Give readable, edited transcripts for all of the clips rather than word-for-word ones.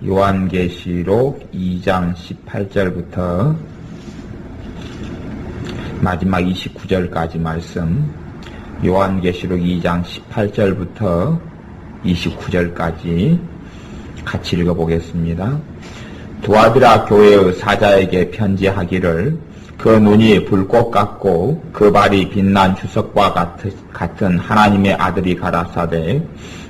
요한계시록 2장 18절부터 마지막 29절까지 말씀, 요한계시록 2장 18절부터 29절까지 같이 읽어보겠습니다. 두아디라 교회의 사자에게 편지하기를, 그 눈이 불꽃 같고 그 발이 빛난 주석과 같은 하나님의 아들이 가라사대,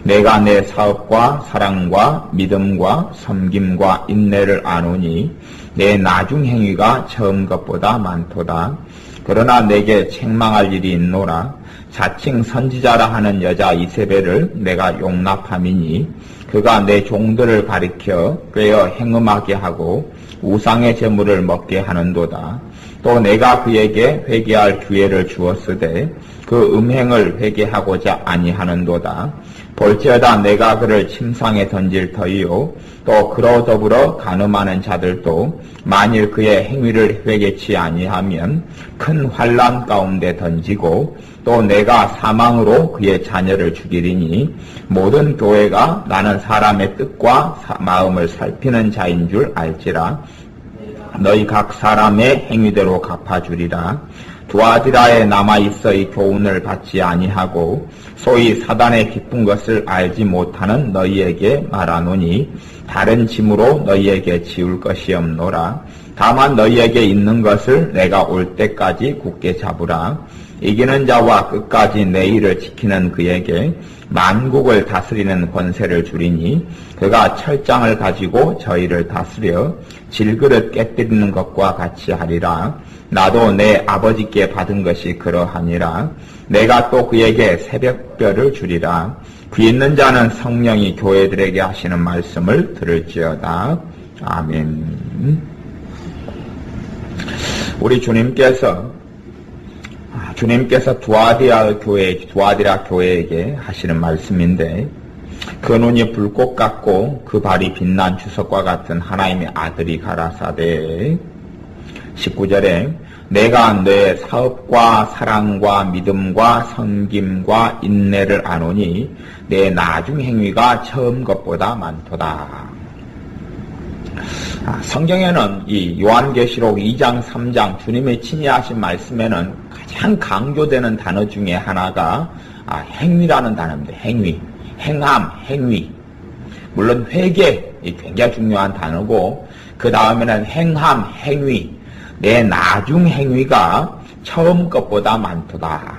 내가 내 사업과 사랑과 믿음과 섬김과 인내를 아노니 내 나중 행위가 처음 것보다 많도다. 그러나 내게 책망할 일이 있노라. 자칭 선지자라 하는 여자 이세벨을 내가 용납함이니 그가 내 종들을 가리켜 꿰어 행음하게 하고 우상의 제물을 먹게 하는도다. 또 내가 그에게 회개할 기회를 주었으되 그 음행을 회개하고자 아니하는도다. 볼지어다 내가 그를 침상에 던질 터이요, 또 그로 더불어 간음하는 자들도 만일 그의 행위를 회개치 아니하면 큰 환난 가운데 던지고, 또 내가 사망으로 그의 자녀를 죽이리니 모든 교회가 나는 사람의 뜻과 마음을 살피는 자인 줄 알지라. 너희 각 사람의 행위대로 갚아주리라. 두아디라에 남아있어 이 교훈을 받지 아니하고 소위 사단의 깊은 것을 알지 못하는 너희에게 말하노니 다른 짐으로 너희에게 지울 것이 없노라. 다만 너희에게 있는 것을 내가 올 때까지 굳게 잡으라. 이기는 자와 끝까지 내 일을 지키는 그에게 만국을 다스리는 권세를 주리니 그가 철장을 가지고 저희를 다스려 질그릇 깨뜨리는 것과 같이 하리라. 나도 내 아버지께 받은 것이 그러하니라. 내가 또 그에게 새벽별을 주리라. 귀 있는 자는 성령이 교회들에게 하시는 말씀을 들을지어다. 아멘. 우리 주님께서 두아디라 교회에게 하시는 말씀인데, 그 눈이 불꽃 같고 그 발이 빛난 주석과 같은 하나님의 아들이 가라사대, 19절에 내가 내 사업과 사랑과 믿음과 섬김과 인내를 아노니 내 나중 행위가 처음 것보다 많도다. 성경에는 이 요한계시록 2장 3장 주님의 친히 하신 말씀에는 가장 강조되는 단어 중에 하나가 행위라는 단어입니다. 행위, 행함, 행위. 물론 회개, 굉장히 중요한 단어고, 그 다음에는 행함, 행위. 내 나중 행위가 처음 것보다 많도다.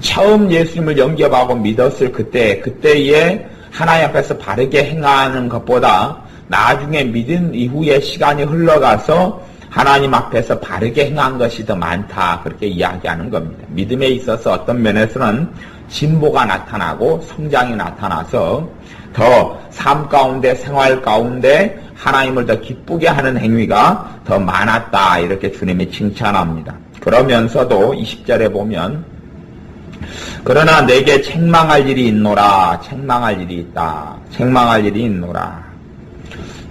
처음 예수님을 영접하고 믿었을 그때에 하나님 앞에서 바르게 행하는 것보다 나중에 믿은 이후에 시간이 흘러가서 하나님 앞에서 바르게 행한 것이 더 많다, 그렇게 이야기하는 겁니다. 믿음에 있어서 어떤 면에서는 진보가 나타나고 성장이 나타나서 더 삶 가운데, 생활 가운데 하나님을 더 기쁘게 하는 행위가 더 많았다, 이렇게 주님이 칭찬합니다. 그러면서도 20절에 보면 그러나 내게 책망할 일이 있노라. 책망할 일이 있다. 책망할 일이 있노라.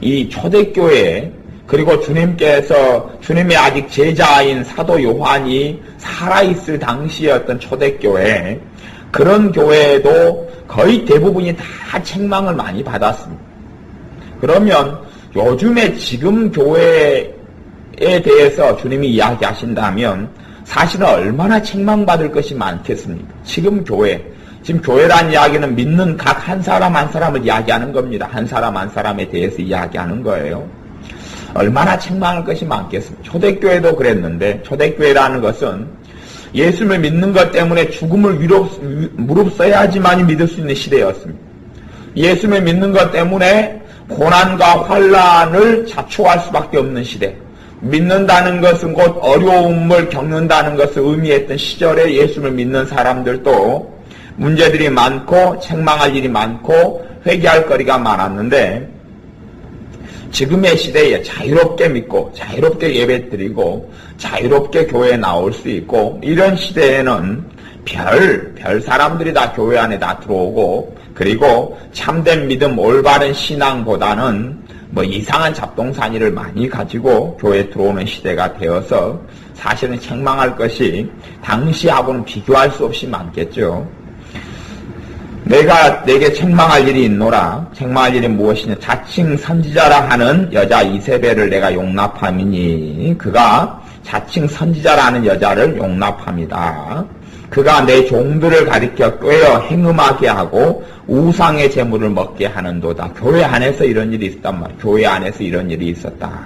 이 초대교회, 그리고 주님이 아직 제자인 사도 요한이 살아있을 당시의 어떤 초대교회, 그런 교회에도 거의 대부분이 다 책망을 많이 받았습니다. 그러면 요즘에 지금 교회에 대해서 주님이 이야기하신다면 사실은 얼마나 책망받을 것이 많겠습니까? 지금 교회란 이야기는 믿는 각 한 사람 한 사람을 이야기하는 겁니다. 한 사람 한 사람에 대해서 이야기하는 거예요. 얼마나 책망할 것이 많겠습니까? 초대교회도 그랬는데, 초대교회라는 것은 예수를 믿는 것 때문에 죽음을 무릅써야지만이 믿을 수 있는 시대였습니다. 예수를 믿는 것 때문에 고난과 환난을 자초할 수밖에 없는 시대. 믿는다는 것은 곧 어려움을 겪는다는 것을 의미했던 시절에 예수를 믿는 사람들도 문제들이 많고 책망할 일이 많고 회개할 거리가 많았는데, 지금의 시대에 자유롭게 믿고 자유롭게 예배드리고 자유롭게 교회에 나올 수 있고, 이런 시대에는 별 사람들이 다 교회 안에 다 들어오고, 그리고 참된 믿음, 올바른 신앙보다는 이상한 잡동사니를 많이 가지고 교회에 들어오는 시대가 되어서 사실은 책망할 것이 당시하고는 비교할 수 없이 많겠죠. 내가 내게 책망할 일이 있노라. 책망할 일이 무엇이냐. 자칭 선지자라 하는 여자 이세벨을 내가 용납함이니 그가 자칭 선지자라는 여자를 용납합니다. 그가 내 종들을 가리켜 꿰어 행음하게 하고 우상의 재물을 먹게 하는도다. 교회 안에서 이런 일이 있었단 말이야. 교회 안에서 이런 일이 있었다.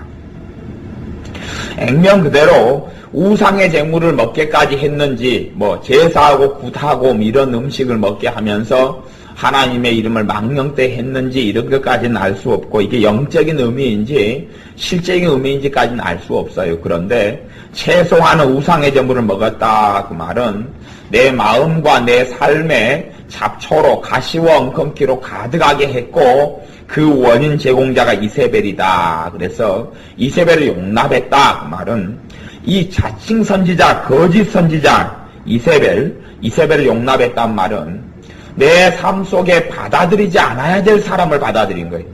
액면 그대로 우상의 재물을 먹게까지 했는지 제사하고 굿하고 이런 음식을 먹게 하면서 하나님의 이름을 망령되 했는지 이런 것까지는 알 수 없고 이게 영적인 의미인지 실제적인 의미인지까지는 알 수 없어요. 그런데 최소한은 우상의 재물을 먹었다 그 말은 내 마음과 내 삶에 잡초로 가시와 엉겅퀴로 가득하게 했고 그 원인 제공자가 이세벨이다. 그래서 이세벨을 용납했다 그 말은 이 자칭 선지자 거짓 선지자 이세벨을 용납했단 말은 내 삶 속에 받아들이지 않아야 될 사람을 받아들인 거예요.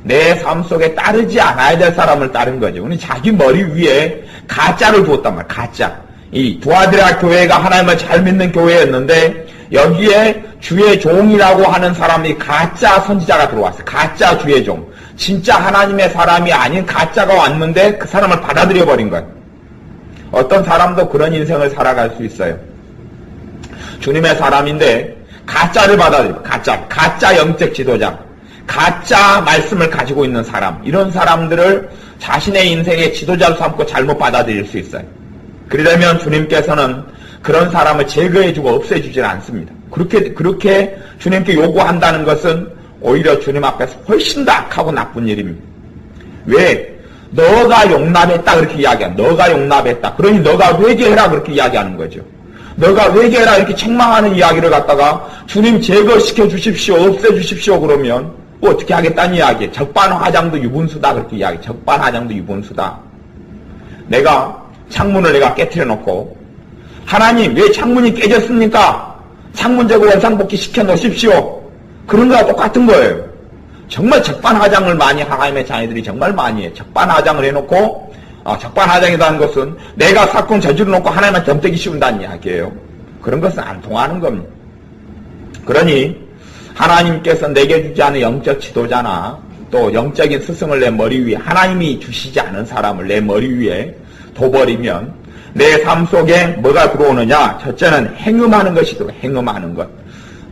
내 삶 속에 따르지 않아야 될 사람을 따른 거죠. 그러니 자기 머리 위에 가짜를 두었단 말이에요. 가짜. 이 두아드라 교회가 하나님을 잘 믿는 교회였는데 여기에 주의 종이라고 하는 사람이 가짜 선지자가 들어왔어요. 가짜 주의 종. 진짜 하나님의 사람이 아닌 가짜가 왔는데 그 사람을 받아들여 버린 거예요. 어떤 사람도 그런 인생을 살아갈 수 있어요. 주님의 사람인데 가짜를 받아들여. 가짜 영적 지도자. 가짜 말씀을 가지고 있는 사람. 이런 사람들을 자신의 인생의 지도자로 삼고 잘못 받아들일 수 있어요. 그러려면 주님께서는 그런 사람을 제거해주고 없애주질 않습니다. 그렇게 주님께 요구한다는 것은 오히려 주님 앞에서 훨씬 더 악하고 나쁜 일입니다. 왜? 너가 용납했다 그렇게 이야기한다. 너가 용납했다. 그러니 너가 회개해라 그렇게 이야기하는 거죠. 너가 회개해라 이렇게 책망하는 이야기를 갖다가 주님 제거시켜 주십시오. 없애 주십시오 그러면 어떻게 하겠다는 이야기예요. 적반하장도 유분수다 그렇게 이야기해요. 적반하장도 유분수다. 창문을 내가 깨트려 놓고 하나님 왜 창문이 깨졌습니까? 창문 제거 원상복귀 시켜 놓으십시오. 그런 거와 똑같은 거예요. 정말 적반하장을 많이 하나님의 자녀들이 정말 많이 해요. 적반하장을 해놓고 적반하장이라는 것은 내가 사건 저지러 놓고 하나님한테 덤대기 씌운다는 이야기예요. 그런 것은 안 통하는 겁니다. 그러니 하나님께서 내게 주지 않은 영적 지도자나 또 영적인 스승을 내 머리 위에 하나님이 주시지 않은 사람을 내 머리 위에 둬버리면 내 삶 속에 뭐가 들어오느냐? 첫째는 행음하는 것이 들어와요. 행음하는 것.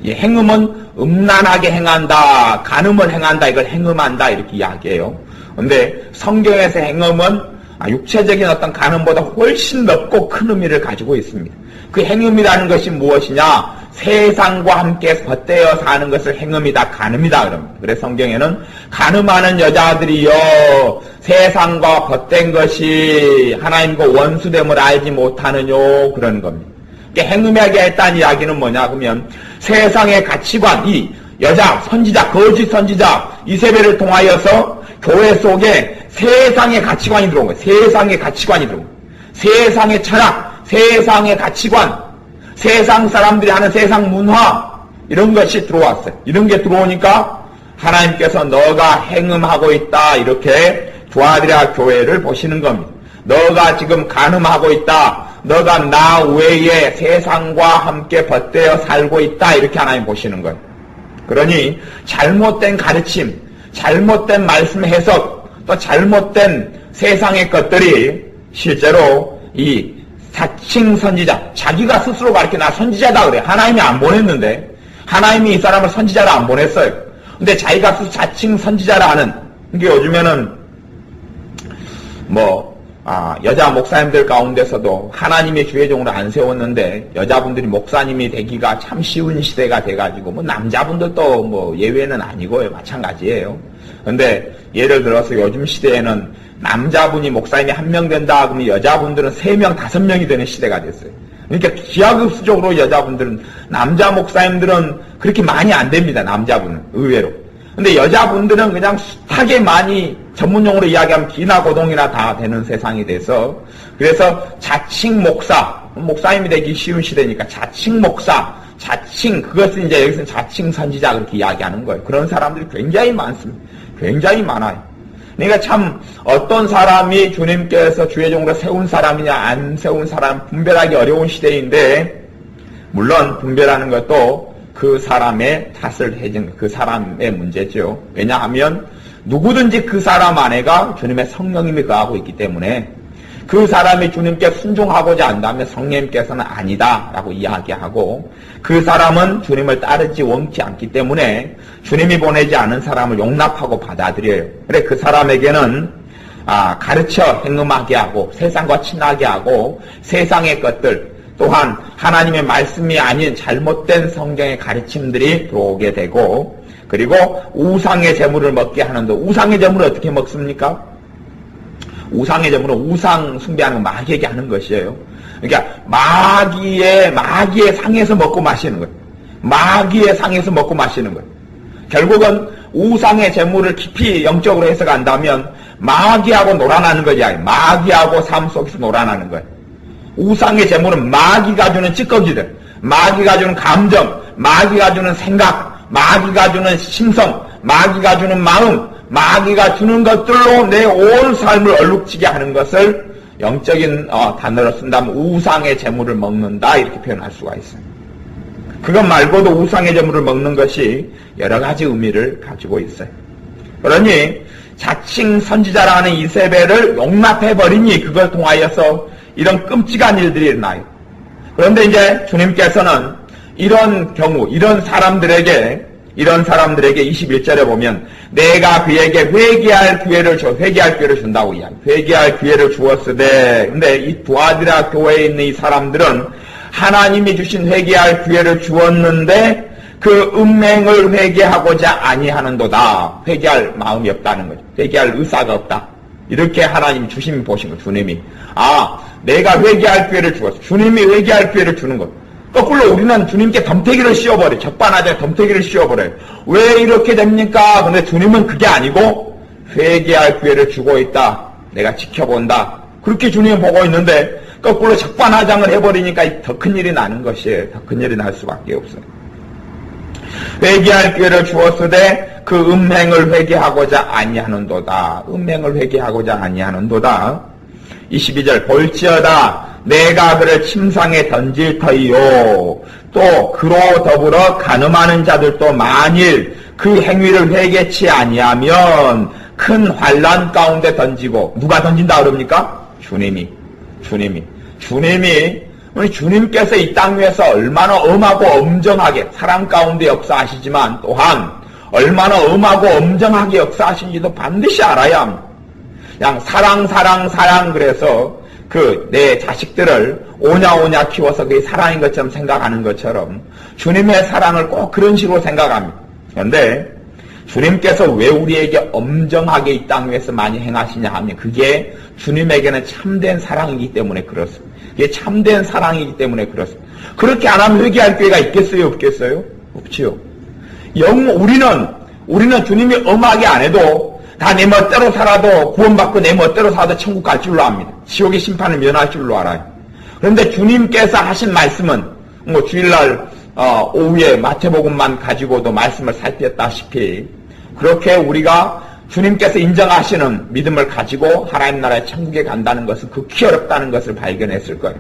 이 행음은 음란하게 행한다, 간음을 행한다, 이걸 행음한다 이렇게 이야기해요. 근데 성경에서 행음은 육체적인 어떤 간음보다 훨씬 넓고 큰 의미를 가지고 있습니다. 그 행음이라는 것이 무엇이냐? 세상과 함께 헛되어 사는 것을 행음이다, 간음이다 그럽니다. 그래서 성경에는 간음하는 여자들이요 세상과 헛된 것이 하나님과 원수됨을 알지 못하느뇨 그러는 겁니다. 행음하게 했다는 이야기는 뭐냐 그러면 세상의 가치관, 이 여자 선지자, 거짓 선지자 이세벨을 통하여서 교회 속에 세상의 가치관이 들어온 거예요. 세상의 가치관이 들어온 거예요. 세상의 철학, 세상의 가치관, 세상 사람들이 하는 세상 문화 이런 것이 들어왔어요. 이런 게 들어오니까 하나님께서 너가 행음하고 있다 이렇게 두아드라 교회를 보시는 겁니다. 너가 지금 간음하고 있다. 너가 나 외에 세상과 함께 벗되어 살고 있다 이렇게 하나님 보시는 거예요. 그러니 잘못된 가르침, 잘못된 말씀 해석, 또 잘못된 세상의 것들이 실제로 이 자칭 선지자, 자기가 스스로 가르쳐 나 선지자다 그래. 하나님이 안 보냈는데 하나님이 이 사람을 선지자로 안 보냈어요. 근데 자기가 스스로 자칭 선지자라 하는 이게 요즘에는 여자 목사님들 가운데서도 하나님의 주의종으로 안 세웠는데 여자분들이 목사님이 되기가 참 쉬운 시대가 돼가지고 남자분들도 예외는 아니고요. 마찬가지예요. 근데 예를 들어서 요즘 시대에는 남자분이 목사님이 1명 된다 그러면 여자분들은 3명, 5명이 되는 시대가 됐어요. 그러니까 기하급수적으로 여자분들은 남자 목사님들은 그렇게 많이 안 됩니다. 남자분은 의외로. 근데 여자분들은 그냥 숱하게 많이 전문용어로 이야기하면 기나 고동이나 다 되는 세상이 돼서 그래서 자칭 목사님이 되기 쉬운 시대니까 자칭 목사, 그것은 이제 여기서 자칭 선지자 그렇게 이야기하는 거예요. 그런 사람들이 굉장히 많습니다. 굉장히 많아요. 그러니까 참 어떤 사람이 주님께서 주의 종으로 세운 사람이냐 안 세운 사람 분별하기 어려운 시대인데 물론 분별하는 것도 그 사람의 탓을 해준 그 사람의 문제죠. 왜냐하면 누구든지 그 사람 안에가 주님의 성령님이 거하고 있기 때문에 그 사람이 주님께 순종하고자 한다면 성령님께서는 아니다라고 이야기하고 그 사람은 주님을 따르지 원치 않기 때문에 주님이 보내지 않은 사람을 용납하고 받아들여요. 그래 그 사람에게는 가르쳐 행음하게 하고 세상과 친하게 하고 세상의 것들 또한 하나님의 말씀이 아닌 잘못된 성경의 가르침들이 들어오게 되고 그리고 우상의 재물을 먹게 하는데 우상의 재물을 어떻게 먹습니까? 우상의 재물은 우상 숭배하는 마귀에게 하는 것이에요. 그러니까 마귀의 상에서 먹고 마시는 거예요. 마귀의 상에서 먹고 마시는 거예요. 결국은 우상의 재물을 깊이 영적으로 해석한다면 마귀하고 놀아나는 거지. 마귀하고 삶 속에서 놀아나는 거예요. 우상의 재물은 마귀가 주는 찌꺼기들, 마귀가 주는 감정, 마귀가 주는 생각, 마귀가 주는 심성, 마귀가 주는 마음, 마귀가 주는 것들로 내 온 삶을 얼룩지게 하는 것을 영적인 단어로 쓴다면 우상의 재물을 먹는다 이렇게 표현할 수가 있어요. 그것 말고도 우상의 재물을 먹는 것이 여러 가지 의미를 가지고 있어요. 그러니 자칭 선지자라는 이세벨을 용납해버리니 그걸 통하여서 이런 끔찍한 일들이 일어나요. 그런데 이제 주님께서는 이런 경우, 이런 사람들에게 21절에 보면 내가 그에게 회개할 기회를 준다고 이야기해요. 회개할 기회를 주었으되 근데 이 두아디라 교회에 있는 이 사람들은 하나님이 주신 회개할 기회를 주었는데 그 음행을 회개하고자 아니하는도다. 회개할 마음이 없다는 거죠. 회개할 의사가 없다. 이렇게 하나님 주심이 보신 거 주님이. 내가 회개할 기회를 주었어. 주님이 회개할 기회를 주는 것. 거꾸로 우리는 주님께 덤태기를 씌워버려요. 적반하장에 덤태기를 씌워버려요. 왜 이렇게 됩니까? 근데 주님은 그게 아니고 회개할 기회를 주고 있다. 내가 지켜본다. 그렇게 주님은 보고 있는데 거꾸로 적반하장을 해버리니까 더 큰 일이 나는 것이에요. 더 큰 일이 날 수밖에 없어요. 회개할 기회를 주었으되 그 음행을 회개하고자 아니하는도다. 음행을 회개하고자 아니하는도다. 22절 볼지어다 내가 그를 침상에 던질 터이요. 또 그로 더불어 간음하는 자들도 만일 그 행위를 회개치 아니하면 큰 환난 가운데 던지고 누가 던진다 그럽니까? 주님께서 이 땅 위에서 얼마나 엄하고 엄정하게 사랑 가운데 역사하시지만 또한 얼마나 엄하고 엄정하게 역사하신지도 반드시 알아야 합니다. 그냥 사랑 그래서 내 자식들을 오냐 키워서 그게 사랑인 것처럼 생각하는 것처럼 주님의 사랑을 꼭 그런 식으로 생각합니다. 그런데 주님께서 왜 우리에게 엄정하게 이 땅 위에서 많이 행하시냐 하면 그게 주님에게는 참된 사랑이기 때문에 그렇습니다. 그게 참된 사랑이기 때문에 그렇습니다. 그렇게 안 하면 회개할 기회가 있겠어요? 없겠어요? 없지요. 우리는 주님이 엄하게 안 해도 다 내 멋대로 살아도 구원받고 내 멋대로 살아도 천국 갈 줄로 압니다. 지옥의 심판을 면할 줄로 알아요. 그런데 주님께서 하신 말씀은 주일날 오후에 마태복음만 가지고도 말씀을 살폈다시피 그렇게 우리가 주님께서 인정하시는 믿음을 가지고 하나님 나라의 천국에 간다는 것은 극히 어렵다는 것을 발견했을 거예요.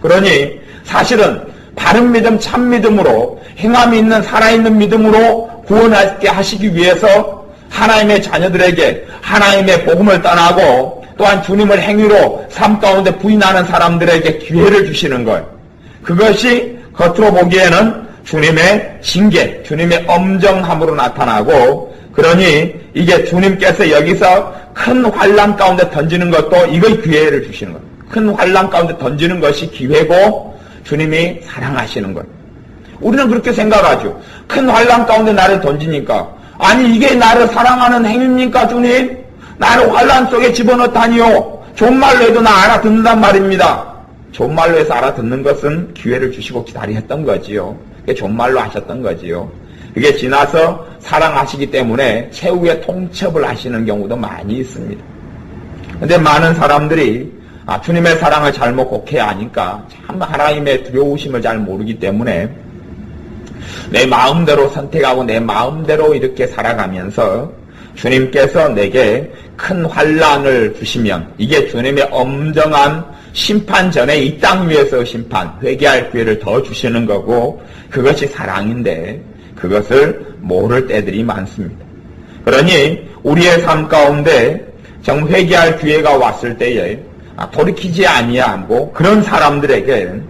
그러니 사실은 바른 믿음, 참 믿음으로 행함이 있는 살아있는 믿음으로 구원하게 하시기 위해서 하나님의 자녀들에게 하나님의 복음을 떠나고 또한 주님을 행위로 삶 가운데 부인하는 사람들에게 기회를 주시는 거예요. 그것이 겉으로 보기에는 주님의 징계, 주님의 엄정함으로 나타나고 그러니 이게 주님께서 여기서 큰 환난 가운데 던지는 것도 이걸 기회를 주시는 거예요. 큰 환난 가운데 던지는 것이 기회고 주님이 사랑하시는 거예요. 우리는 그렇게 생각하죠. 큰 환난 가운데 나를 던지니까 아니 이게 나를 사랑하는 행위입니까 주님? 나를 환난 속에 집어넣다니요. 좋은 말로 해도 나 알아듣는단 말입니다. 좋은 말로 해서 알아듣는 것은 기회를 주시고 기다렸던 거지요. 그게 좋은 말로 하셨던 거지요. 그게 지나서 사랑하시기 때문에 최후의 통첩을 하시는 경우도 많이 있습니다. 그런데 많은 사람들이 주님의 사랑을 잘못 곡해야 하니까 참 하나님의 두려우심을 잘 모르기 때문에 내 마음대로 선택하고 내 마음대로 이렇게 살아가면서 주님께서 내게 큰 환난을 주시면 이게 주님의 엄정한 심판 전에 이 땅 위에서 심판, 회개할 기회를 더 주시는 거고 그것이 사랑인데 그것을 모를 때들이 많습니다. 그러니 우리의 삶 가운데 정말 회개할 기회가 왔을 때에 돌이키지 아니하고 그런 사람들에게는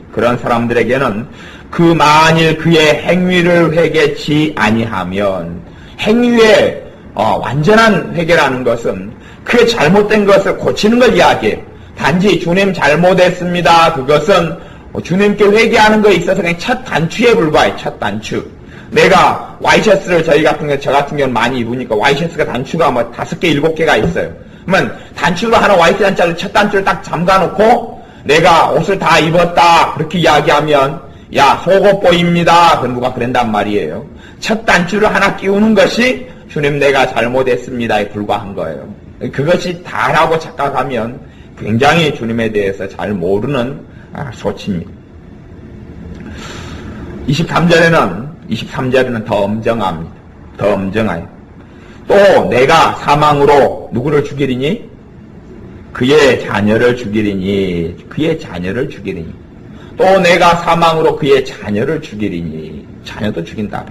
그 만일 그의 행위를 회개치 아니하면 행위의 완전한 회개라는 것은 그의 잘못된 것을 고치는 걸 이야기해요. 단지 주님 잘못했습니다. 그것은 주님께 회개하는 것에 있어서 그냥 첫 단추에 불과해. 첫 단추. 내가 와이셔츠를 저 같은 경우는 많이 입으니까 와이셔츠가 단추가 5개, 7개가 있어요. 그러면 단추로 하나 와이셔츠 단추를 첫 단추를 딱 잠가놓고 내가 옷을 다 입었다. 그렇게 이야기하면 야, 속옷 보입니다. 그 누가 그런단 말이에요. 첫 단추를 하나 끼우는 것이 주님 내가 잘못했습니다에 불과한 거예요. 그것이 다라고 착각하면 굉장히 주님에 대해서 잘 모르는 소치입니다. 23절에는 더 엄정합니다. 더 엄정해요. 또 내가 사망으로 누구를 죽이리니? 그의 자녀를 죽이리니. 또 내가 사망으로 그의 자녀를 죽이리니. 자녀도 죽인다.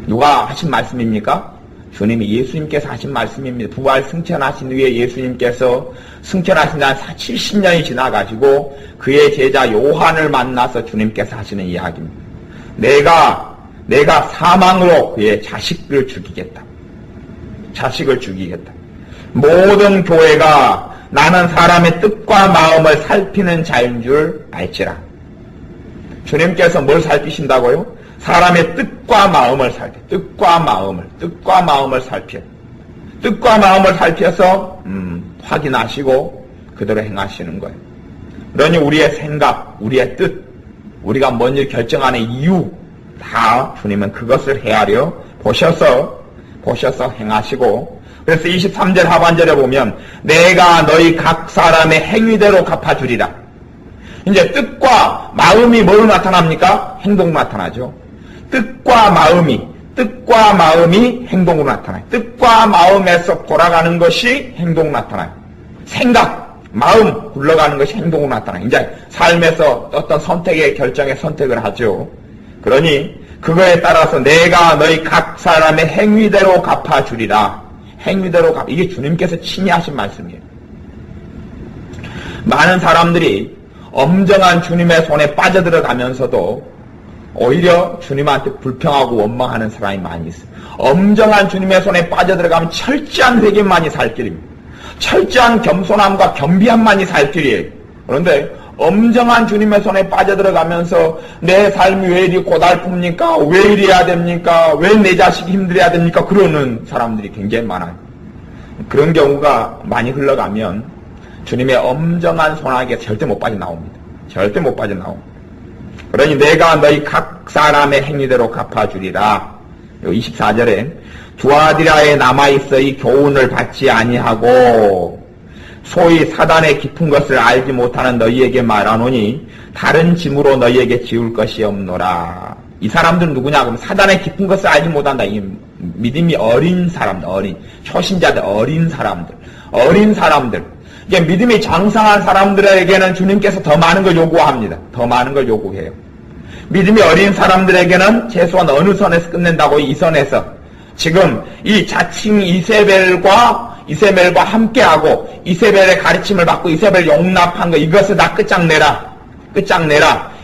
누가 하신 말씀입니까? 주님이 예수님께서 하신 말씀입니다. 부활 승천하신 후에 예수님께서 승천하신 지 70년이 지나가지고 그의 제자 요한을 만나서 주님께서 하시는 이야기입니다. 내가 사망으로 그의 자식을 죽이겠다. 모든 교회가 나는 사람의 뜻과 마음을 살피는 자인 줄 알지라. 주님께서 뭘 살피신다고요? 사람의 뜻과 마음을 살펴. 뜻과 마음을 살펴서 확인하시고 그대로 행하시는 거예요. 그러니 우리의 생각, 우리의 뜻, 우리가 뭔 일 결정하는 이유 다 주님은 그것을 헤아려 보셔서 행하시고, 그래서 23절 하반절에 보면 내가 너희 각 사람의 행위대로 갚아주리라. 이제 뜻과 마음이 뭘 나타납니까? 행동 나타나죠. 뜻과 마음이 행동으로 나타나요. 뜻과 마음에서 돌아가는 것이 행동 나타나요. 생각, 마음 굴러가는 것이 행동으로 나타나요. 이제 삶에서 어떤 결정에 선택을 하죠. 그러니 그거에 따라서 내가 너희 각 사람의 행위대로 갚아주리라. 이게 주님께서 친히 하신 말씀이에요. 많은 사람들이 엄정한 주님의 손에 빠져들어가면서도 오히려 주님한테 불평하고 원망하는 사람이 많이 있어요. 엄정한 주님의 손에 빠져들어가면 철저한 회개만이 살 길입니다. 철저한 겸손함과 겸비함만이 살 길이에요. 그런데 엄정한 주님의 손에 빠져들어가면서 내 삶이 왜 이리 고달픕니까? 왜 이래야 됩니까? 왜 내 자식이 힘들어야 됩니까? 그러는 사람들이 굉장히 많아요. 그런 경우가 많이 흘러가면 주님의 엄정한 손아귀에 절대 못 빠져나옵니다. 그러니 내가 너희 각 사람의 행위대로 갚아주리라. 24절에 두아디라에 남아있어 이 교훈을 받지 아니하고 소위 사단의 깊은 것을 알지 못하는 너희에게 말하노니 다른 짐으로 너희에게 지울 것이 없노라. 이 사람들은 누구냐? 그럼 사단의 깊은 것을 알지 못한다. 이 믿음이 어린 사람들, 초신자들, 어린 사람들. 이게 믿음이 장성한 사람들에게는 주님께서 더 많은 걸 요구합니다. 더 많은 걸 요구해요. 믿음이 어린 사람들에게는 최소한 어느 선에서 끝낸다고? 이 선에서. 지금 이 자칭 이세벨과 함께하고 이세벨의 가르침을 받고 이세벨 용납한 거, 이것을 다 끝장내라.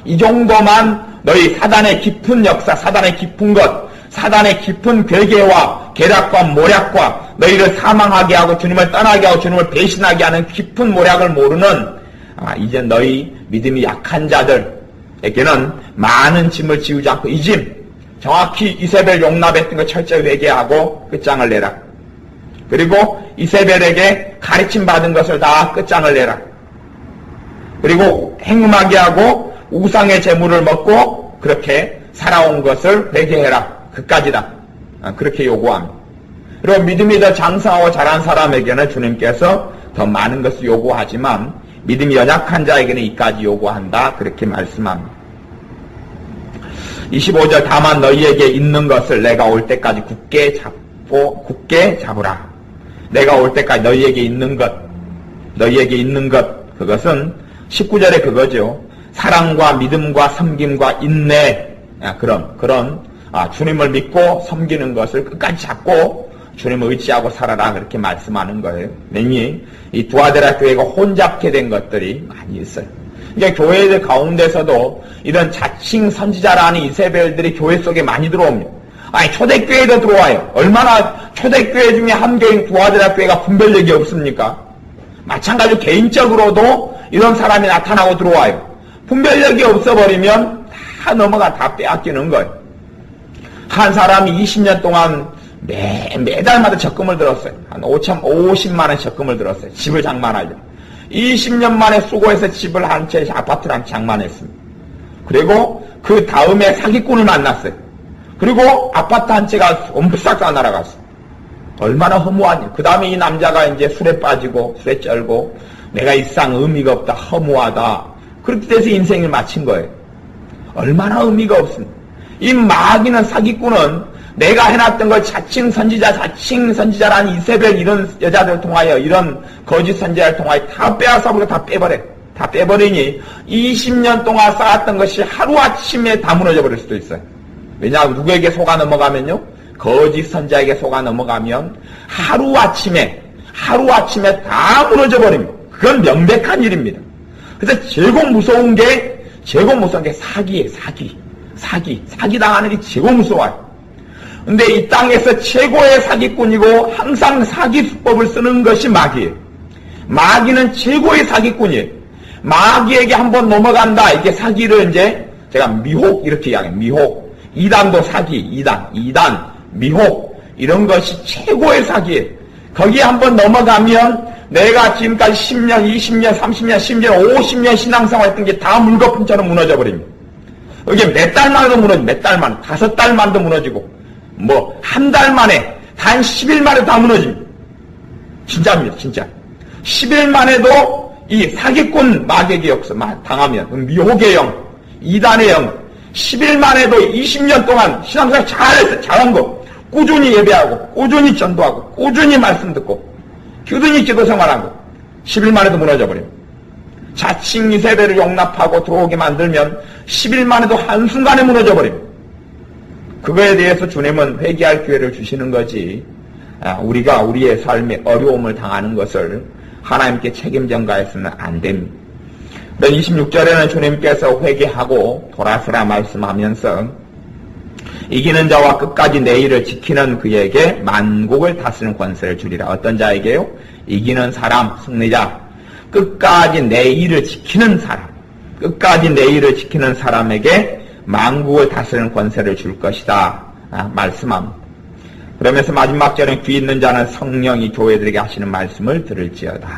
이 정도만 너희 사단의 깊은 역사, 사단의 깊은 것, 사단의 깊은 괴계와 계략과 모략과 너희를 사망하게 하고 주님을 떠나게 하고 주님을 배신하게 하는 깊은 모략을 모르는 이제 너희 믿음이 약한 자들에게는 많은 짐을 지우지 않고 이 짐, 정확히 이세벨 용납했던 거 철저히 회개하고 끝장을 내라. 그리고 이세벨에게 가르침 받은 것을 다 끝장을 내라. 그리고 행음하게 하고 우상의 재물을 먹고 그렇게 살아온 것을 회개해라. 그까지다. 그렇게 요구합니다. 그리고 믿음이 더 장성하고 잘한 사람에게는 주님께서 더 많은 것을 요구하지만 믿음이 연약한 자에게는 이까지 요구한다. 그렇게 말씀합니다. 25절 다만 너희에게 있는 것을 내가 올 때까지 굳게 잡으라. 내가 올 때까지 너희에게 있는 것, 그것은 19절에 그거죠. 사랑과 믿음과 섬김과 인내, 그런 주님을 믿고 섬기는 것을 끝까지 잡고 주님을 의지하고 살아라, 그렇게 말씀하는 거예요. 이미 이 두아데라 교회가 혼잡게 된 것들이 많이 있어요. 그러니까 교회들 가운데서도 이런 자칭 선지자라는 이세벨들이 교회 속에 많이 들어옵니다. 초대교회도 들어와요. 얼마나 초대교회 중에 한 교회인 두아데라 교회가 분별력이 없습니까? 마찬가지로 개인적으로도 이런 사람이 나타나고 들어와요. 분별력이 없어버리면 다 다 빼앗기는 거예요. 한 사람이 20년 동안 매달마다 적금을 들었어요. 한 50만 원 적금을 들었어요. 집을 장만하려. 20년 만에 수고해서 집을 한 채, 아파트를 한 채 장만했습니다. 그리고 그 다음에 사기꾼을 만났어요. 그리고 아파트 한 채가 엄싹 다 날아갔어요. 얼마나 허무하니. 그 다음에 이 남자가 이제 술에 빠지고, 술에 쩔고, 내가 이 세상 의미가 없다, 허무하다. 그렇게 돼서 인생을 마친 거예요. 얼마나 의미가 없습니다. 이 마귀는, 사기꾼은 내가 해놨던 걸 자칭 선지자라는 이세벨 이런 여자들 통하여, 이런 거짓 선지자를 통하여 다 빼앗아버리고 다 빼버려. 다 빼버리니 20년 동안 쌓았던 것이 하루아침에 다 무너져 버릴 수도 있어요. 왜냐하면 누구에게 속아 넘어가면요, 거짓 선지자에게 속아 넘어가면 하루아침에 다 무너져 버립니다. 그건 명백한 일입니다. 그래서 제일 무서운 게 사기예요. 사기 당하는 게 제일 무서워요. 근데 이 땅에서 최고의 사기꾼이고 항상 사기 수법을 쓰는 것이 마귀예요. 마귀는 최고의 사기꾼이에요. 마귀에게 한번 넘어간다. 이게 사기를 이제 제가 미혹 이렇게 이야기해요. 미혹. 이단도 사기, 이단, 미혹. 이런 것이 최고의 사기예요. 거기에 한번 넘어가면 내가 지금까지 10년, 20년, 30년, 심지어 50년 신앙생활 했던 게 다 물거품처럼 무너져 버립니다. 이게 몇 달 만에도 무너지고, 5달 만도 무너지고, 한 달 만에, 단 10일 만에 다 무너집니다. 진짜입니다, 진짜. 10일 만에도 이 사기꾼 마귀에게 당하면, 미혹의 영, 이단의 영, 10일 만에도 20년 동안 신앙생활 잘한 거, 꾸준히 예배하고, 꾸준히 전도하고, 꾸준히 말씀 듣고, 꾸준히 기도 생활하고, 10일 만에도 무너져버려요. 자칭 이세벨을 용납하고 들어오게 만들면 10일 만에도 한순간에 무너져버립니다. 그거에 대해서 주님은 회개할 기회를 주시는 거지, 우리가 우리의 삶에 어려움을 당하는 것을 하나님께 책임 전가해서는 안 됩니다. 26절에는 주님께서 회개하고 돌아서라 말씀하면서 이기는 자와 끝까지 내 일을 지키는 그에게 만국을 다스리는 권세를 주리라. 어떤 자에게요? 이기는 사람, 승리자. 끝까지 내 일을 지키는 사람. 끝까지 내 일을 지키는 사람에게 만국을 다스리는 권세를 줄 것이다. 말씀합니다. 그러면서 마지막 절에 귀 있는 자는 성령이 교회들에게 하시는 말씀을 들을지어다.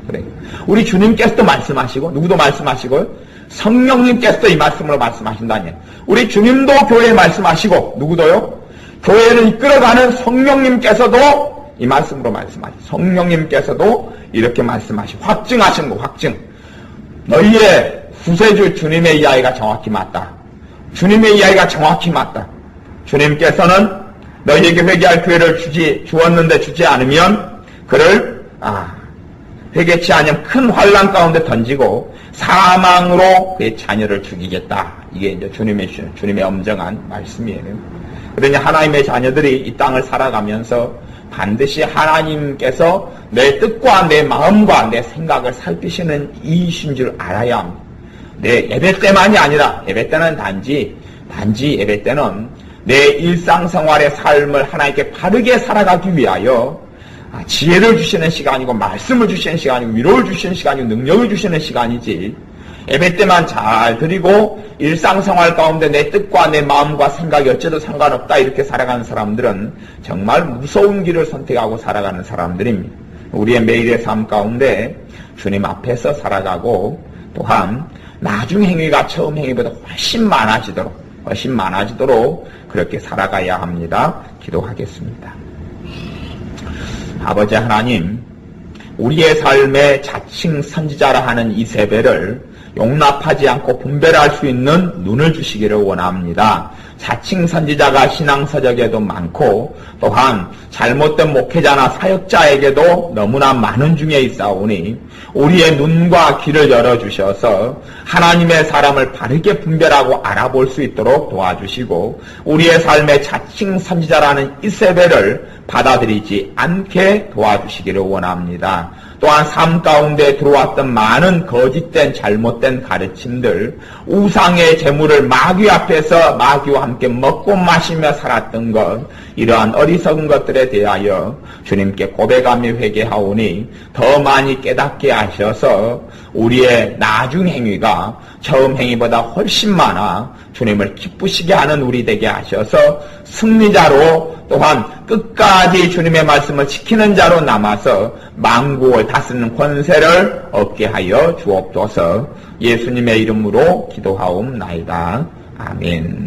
그래요. 우리 주님께서도 말씀하시고, 누구도 말씀하시고요. 성령님께서도 이 말씀으로 말씀하신다니. 우리 주님도 교회에 말씀하시고, 누구도요? 교회를 이끌어가는 성령님께서도 이 말씀으로 말씀하시고, 성령님께서도 이렇게 말씀하시고, 확증하신 거, 확증. 너희의 구세주 주님의 이야기가 정확히 맞다. 주님의 이야기가 정확히 맞다. 주님께서는 너희에게 회개할 기회를 주었는데 주지 않으면 그를 회개치 않으면 큰 환난 가운데 던지고 사망으로 그의 자녀를 죽이겠다. 이게 이제 주님의 엄정한 말씀이에요. 그러니 하나님의 자녀들이 이 땅을 살아가면서 반드시 하나님께서 내 뜻과 내 마음과 내 생각을 살피시는 이이신 줄 알아야 합니다. 내 예배 때만이 아니라, 예배 때는 단지 예배 때는 내 일상생활의 삶을 하나님께 바르게 살아가기 위하여 지혜를 주시는 시간이고, 말씀을 주시는 시간이고, 위로를 주시는 시간이고, 능력을 주시는 시간이지, 예배 때만 잘 드리고 일상생활 가운데 내 뜻과 내 마음과 생각이 어째도 상관없다 이렇게 살아가는 사람들은 정말 무서운 길을 선택하고 살아가는 사람들입니다. 우리의 매일의 삶 가운데 주님 앞에서 살아가고, 또한 나중 행위가 처음 행위보다 훨씬 많아지도록 그렇게 살아가야 합니다. 기도하겠습니다. 아버지 하나님, 우리의 삶에 자칭 선지자라 하는 이세벨을 용납하지 않고 분별할 수 있는 눈을 주시기를 원합니다. 자칭 선지자가 신앙서적에도 많고 또한 잘못된 목회자나 사역자에게도 너무나 많은 중에 있사오니 우리의 눈과 귀를 열어주셔서 하나님의 사람을 바르게 분별하고 알아볼 수 있도록 도와주시고 우리의 삶에 자칭 선지자라는 이세벨을 받아들이지 않게 도와주시기를 원합니다. 또한 삶 가운데 들어왔던 많은 거짓된 잘못된 가르침들, 우상의 재물을 마귀 앞에서 마귀와 함께 먹고 마시며 살았던 것, 이러한 어리석은 것들에 대하여 주님께 고백하며 회개하오니 더 많이 깨닫게 하셔서 우리의 나중 행위가 처음 행위보다 훨씬 많아 주님을 기쁘시게 하는 우리 되게 하셔서 승리자로 또한 끝까지 주님의 말씀을 지키는 자로 남아서 만국을 다스리는 권세를 얻게 하여 주옵소서. 예수님의 이름으로 기도하옵나이다. 아멘.